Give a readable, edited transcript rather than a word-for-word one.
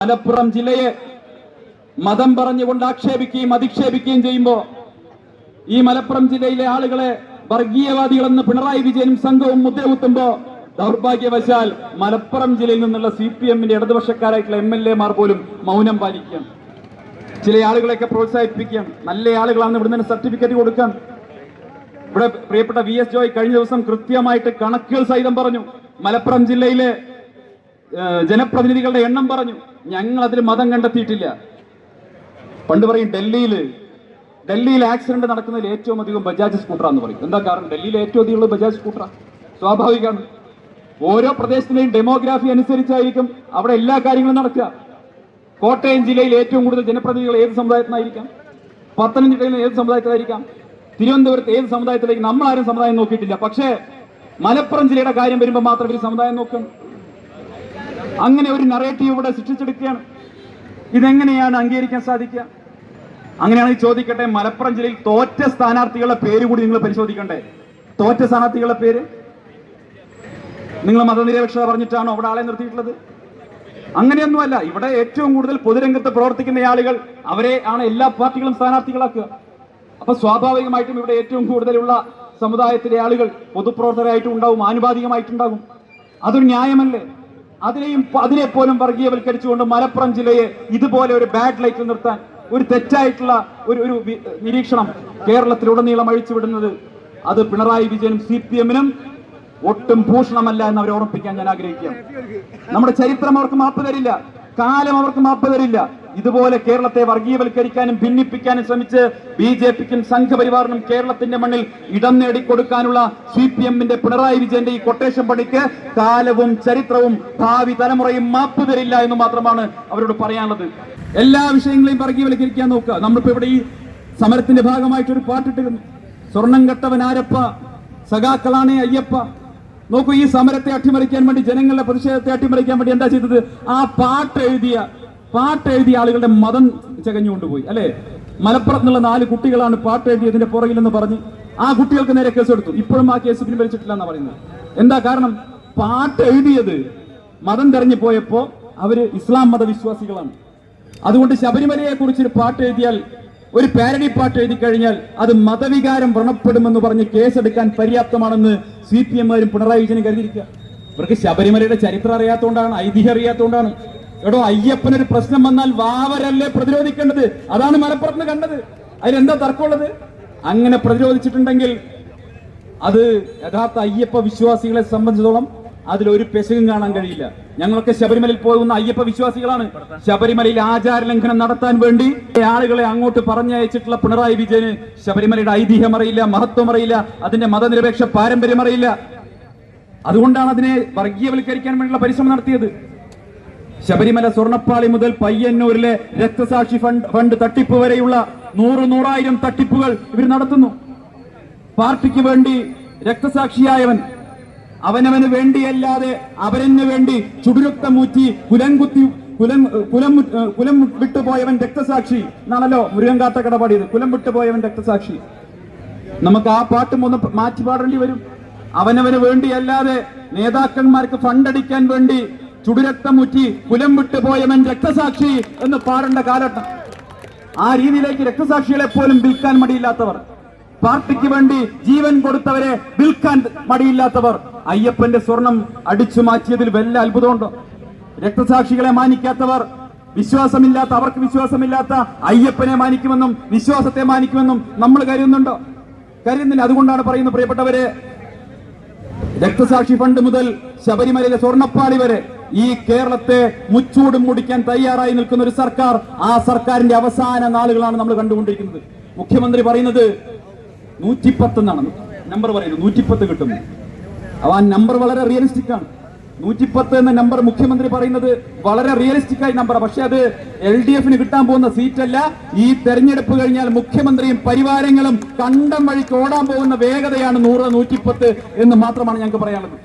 മലപ്പുറം ജില്ലയെ മതം പറഞ്ഞുകൊണ്ട് ആക്ഷേപിക്കുകയും അധിക്ഷേപിക്കുകയും ചെയ്യുമ്പോൾ ഈ മലപ്പുറം ജില്ലയിലെ ആളുകളെ വർഗീയവാദികളെന്ന് പിണറായി വിജയനും സംഘവും മുദ്രകുത്തുമ്പോ ദൗർഭാഗ്യവശാൽ മലപ്പുറം ജില്ലയിൽ നിന്നുള്ള CPM-ന്റെ ഇടതുപക്ഷക്കാരായിട്ടുള്ള MLA-മാർ പോലും മൗനം പാലിക്കുകയാണ്. ചില ആളുകളെയൊക്കെ പ്രോത്സാഹിപ്പിക്കുകയാണ്. നല്ല ആളുകളാണ് ഇവിടെ നിന്ന് സർട്ടിഫിക്കറ്റ് കൊടുക്കാൻ. ഇവിടെ പ്രിയപ്പെട്ട VS ജോയ് കഴിഞ്ഞ ദിവസം കൃത്യമായിട്ട് കണക്കുകൾ സഹിതം പറഞ്ഞു. മലപ്പുറം ജില്ലയിലെ ജനപ്രതിനിധികളുടെ എണ്ണം പറഞ്ഞു. ഞങ്ങൾ അതിൽ മതം കണ്ടെത്തിയിട്ടില്ല. പണ്ട് പറയും ഡൽഹിയിൽ ആക്സിഡന്റ് നടക്കുന്നതിൽ ഏറ്റവും അധികം ബജാജ് സ്കൂട്ടറാന്ന് പറയും. എന്താ കാരണം? ഡൽഹിയിൽ ഏറ്റവും അധികം ഉള്ളത് ബജാജ് സ്കൂട്ടറാണ്. സ്വാഭാവികമാണ്. ഓരോ പ്രദേശത്തിലെയും ഡെമോഗ്രാഫി അനുസരിച്ചായിരിക്കും അവിടെ എല്ലാ കാര്യങ്ങളും നടക്കുക. കോട്ടയം ജില്ലയിൽ ഏറ്റവും കൂടുതൽ ജനപ്രതിനിധികൾ ഏത് സമുദായത്തിനായിരിക്കാം? പത്തനംതിട്ടയിൽ ഏത് സമുദായത്തിലായിരിക്കാം? തിരുവനന്തപുരത്ത് ഏത് സമുദായത്തിലേക്ക്? നമ്മളാരും സമുദായം നോക്കിയിട്ടില്ല. പക്ഷേ മലപ്പുറം ജില്ലയുടെ കാര്യം വരുമ്പോൾ മാത്രം ഇവർ സമുദായം നോക്കണം. അങ്ങനെ ഒരു നറേറ്റീവ് ഇവിടെ സൃഷ്ടിച്ചെടുക്കുകയാണ്. ഇതെങ്ങനെയാണ് അംഗീകരിക്കാൻ സാധിക്കുക? അങ്ങനെയാണെങ്കിൽ ചോദിക്കട്ടെ, മലപ്പുറം ജില്ലയിൽ തോറ്റ സ്ഥാനാർത്ഥികളുടെ പേര് കൂടി നിങ്ങൾ പരിശോധിക്കണ്ടേ? തോറ്റ സ്ഥാനാർത്ഥികളുടെ പേര് നിങ്ങൾ മതനിരപേക്ഷത പറഞ്ഞിട്ടാണോ അവിടെ ആളെ നിർത്തിയിട്ടുള്ളത്? അങ്ങനെയൊന്നുമല്ല. ഇവിടെ ഏറ്റവും കൂടുതൽ പൊതുരംഗത്ത് പ്രവർത്തിക്കുന്ന ആളുകൾ, അവരെ ആണ് എല്ലാ പാർട്ടികളും സ്ഥാനാർത്ഥികളാക്കുക. അപ്പൊ സ്വാഭാവികമായിട്ടും ഇവിടെ ഏറ്റവും കൂടുതലുള്ള സമുദായത്തിലെ ആളുകൾ പൊതുപ്രവർത്തകരായിട്ടും ഉണ്ടാവും, ആനുപാതികമായിട്ടുണ്ടാകും. അതൊരു ന്യായമല്ലേ? അതിനെപ്പോലും വർഗീയവൽക്കരിച്ചുകൊണ്ട് മലപ്പുറം ജില്ലയെ ഇതുപോലെ ഒരു ബാഡ് ലൈറ്റിൽ നിർത്താൻ ഒരു തെറ്റായിട്ടുള്ള ഒരു നിരീക്ഷണം കേരളത്തിലുടനീളം അഴിച്ചുവിടുന്നത് അത് പിണറായി വിജയനും CPM-നും ഒട്ടും ഭൂഷണമല്ല എന്ന് അവരെ ഓർമ്മിപ്പിക്കാൻ ഞാൻ ആഗ്രഹിക്കുകയാണ്. നമ്മുടെ ചരിത്രം അവർക്ക് മാപ്പ് തരില്ല, കാലം അവർക്ക് മാപ്പ് തരില്ല. ഇതുപോലെ കേരളത്തെ വർഗീയവൽക്കരിക്കാനും ഭിന്നിപ്പിക്കാനും ശ്രമിച്ച് BJP-ക്കും സംഘപരിവാറിനും കേരളത്തിന്റെ മണ്ണിൽ ഇടം നേടിക്കൊടുക്കാനുള്ള CPM-ന്റെ പിണറായി വിജയന്റെ ഈ കൊട്ടേഷൻ പണിക്ക് കാലവും ചരിത്രവും ഭാവി തലമുറയും മാപ്പ് തരില്ല എന്ന് മാത്രമാണ് അവരോട് പറയാനുള്ളത്. എല്ലാ വിഷയങ്ങളെയും വർഗീയവൽക്കരിക്കാൻ നോക്കുക. നമ്മളിപ്പോ ഇവിടെ ഈ സമരത്തിന്റെ ഭാഗമായിട്ടൊരു പാട്ടിട്ടിരുന്നു. സ്വർണം കെട്ടവൻ ആരപ്പ, സഖാക്കളാണേ അയ്യപ്പ. നോക്കൂ, ഈ സമരത്തെ അട്ടിമറിക്കാൻ വേണ്ടി, ജനങ്ങളുടെ പ്രതിഷേധത്തെ അട്ടിമറിക്കാൻ വേണ്ടി എന്താ ചെയ്തത്? ആ പാട്ട് എഴുതിയ ആളുകളുടെ മതം ചകഞ്ഞുകൊണ്ടുപോയി. അല്ലെ, മലപ്പുറത്ത് നിന്നുള്ള 4 കുട്ടികളാണ് പാട്ട് എഴുതിയതിന്റെ പുറകിലെന്ന് പറഞ്ഞ് ആ കുട്ടികൾക്ക് നേരെ കേസെടുത്തു. ഇപ്പോഴും ആ കേസ് പിൻവലിച്ചിട്ടില്ല എന്നാ പറയുന്നത്. എന്താ കാരണം? പാട്ട് എഴുതിയത് മതം തെരഞ്ഞു പോയപ്പോ അവര് ഇസ്ലാം മതവിശ്വാസികളാണ്. അതുകൊണ്ട് ശബരിമലയെ കുറിച്ചൊരു പാട്ട് എഴുതിയാൽ, ഒരു പാരഡി പാട്ട് എഴുതി കഴിഞ്ഞാൽ അത് മതവികാരം വ്രണപ്പെടുമെന്ന് പറഞ്ഞ് കേസെടുക്കാൻ പര്യാപ്തമാണെന്ന് CPM-മാരും പിണറായി വിജയനും കരുതിയിരിക്കുക. ഇവർക്ക് ശബരിമലയുടെ ചരിത്രം അറിയാത്തതുകൊണ്ടാണ്, ഐതിഹ്യം അറിയാത്തതുകൊണ്ടാണ്. എടോ, അയ്യപ്പനൊരു പ്രശ്നം വന്നാൽ വാവരല്ലേ പ്രതിരോധിക്കേണ്ടത്? അതാണ് മലപ്പുറത്ത് കണ്ടത്. അതിലെന്താ തർക്കമുള്ളത്? അങ്ങനെ പ്രതിരോധിച്ചിട്ടുണ്ടെങ്കിൽ അത് യഥാർത്ഥ അയ്യപ്പ വിശ്വാസികളെ സംബന്ധിച്ചിടത്തോളം അതിലൊരു പെശകും കാണാൻ കഴിയില്ല. ഞങ്ങളൊക്കെ ശബരിമലയിൽ പോകുന്ന അയ്യപ്പ വിശ്വാസികളാണ്. ശബരിമലയിൽ ആചാര ലംഘനം നടത്താൻ വേണ്ടി ആളുകളെ അങ്ങോട്ട് പറഞ്ഞയച്ചിട്ടുള്ള പിണറായി വിജയന് ശബരിമലയുടെ ഐതിഹ്യം അറിയില്ല, മഹത്വം അറിയില്ല, അതിന്റെ മതനിരപേക്ഷ പാരമ്പര്യം അറിയില്ല. അതുകൊണ്ടാണ് അതിനെ വർഗീയവൽക്കരിക്കാൻ വേണ്ടിയുള്ള പരിശ്രമം നടത്തിയത്. ശബരിമല സ്വർണ്ണപ്പാളി മുതൽ പയ്യന്നൂരിലെ രക്തസാക്ഷി ഫണ്ട് തട്ടിപ്പ് വരെയുള്ള 100,000 തട്ടിപ്പുകൾ ഇവർ നടത്തുന്നു. പാർട്ടിക്ക് വേണ്ടി രക്തസാക്ഷിയായവൻ അവനവന് വേണ്ടിയല്ലാതെ അവരന് വേണ്ടി ചുടുരക്തമൂറ്റി കുലം വിട്ടുപോയവൻ രക്തസാക്ഷി എന്നാണല്ലോ മുരുകൻ കടപാടിയത്. കുലം വിട്ടുപോയവൻ രക്തസാക്ഷി. നമുക്ക് ആ പാട്ടും ഒന്ന് മാറ്റി പാടേണ്ടി വരും. അവനവന് വേണ്ടിയല്ലാതെ നേതാക്കന്മാർക്ക് ഫണ്ടടിക്കാൻ വേണ്ടി ചുടുരക്തമൂറ്റി കുലം വിട്ടുപോയവൻ രക്തസാക്ഷി എന്ന് പാടേണ്ട കാലഘട്ടം. ആ രീതിയിലേക്ക് രക്തസാക്ഷികളെ പോലും വിൽക്കാൻ മടിയില്ലാത്തവർ, പാർട്ടിക്ക് വേണ്ടി ജീവൻ കൊടുത്തവരെ വിൽക്കാൻ മടിയില്ലാത്തവർ അയ്യപ്പന്റെ സ്വർണം അടിച്ചു മാറ്റിയതിൽ വല്ല അത്ഭുതമുണ്ടോ? രക്തസാക്ഷികളെ മാനിക്കാത്തവർ, അവർക്ക് വിശ്വാസമില്ലാത്ത അയ്യപ്പനെ മാനിക്കുമെന്നും വിശ്വാസത്തെ മാനിക്കുമെന്നും നമ്മൾ കരുതുന്നുണ്ടോ? കരുതുന്നില്ല. അതുകൊണ്ടാണ് പറയുന്നത്, പ്രിയപ്പെട്ടവരെ, രക്തസാക്ഷി ഫണ്ട് മുതൽ ശബരിമലയിലെ സ്വർണ്ണപ്പാളി വരെ ഈ കേരളത്തെ മുച്ചൂടും മുടിക്കാൻ തയ്യാറായി നിൽക്കുന്ന ഒരു സർക്കാർ, ആ സർക്കാരിന്റെ അവസാന നാളുകളാണ് നമ്മൾ കണ്ടുകൊണ്ടിരിക്കുന്നത്. മുഖ്യമന്ത്രി പറയുന്നത് 110 എന്നാണ് നമ്പർ പറയുന്നത്. 110 കിട്ടും. ആ നമ്പർ വളരെ റിയലിസ്റ്റിക് ആണ്. 110 എന്ന നമ്പർ മുഖ്യമന്ത്രി പറയുന്നത് വളരെ റിയലിസ്റ്റിക് ആയ നമ്പറാണ്. പക്ഷെ അത് LDF-ന് കിട്ടാൻ പോകുന്ന സീറ്റല്ല. ഈ തെരഞ്ഞെടുപ്പ് കഴിഞ്ഞാൽ മുഖ്യമന്ത്രിയും പരിവാരങ്ങളും കണ്ടം വഴിക്ക് ഓടാൻ പോകുന്ന വേഗതയാണ് 100, 110 എന്ന് മാത്രമാണ് ഞങ്ങൾക്ക് പറയാനുള്ളത്.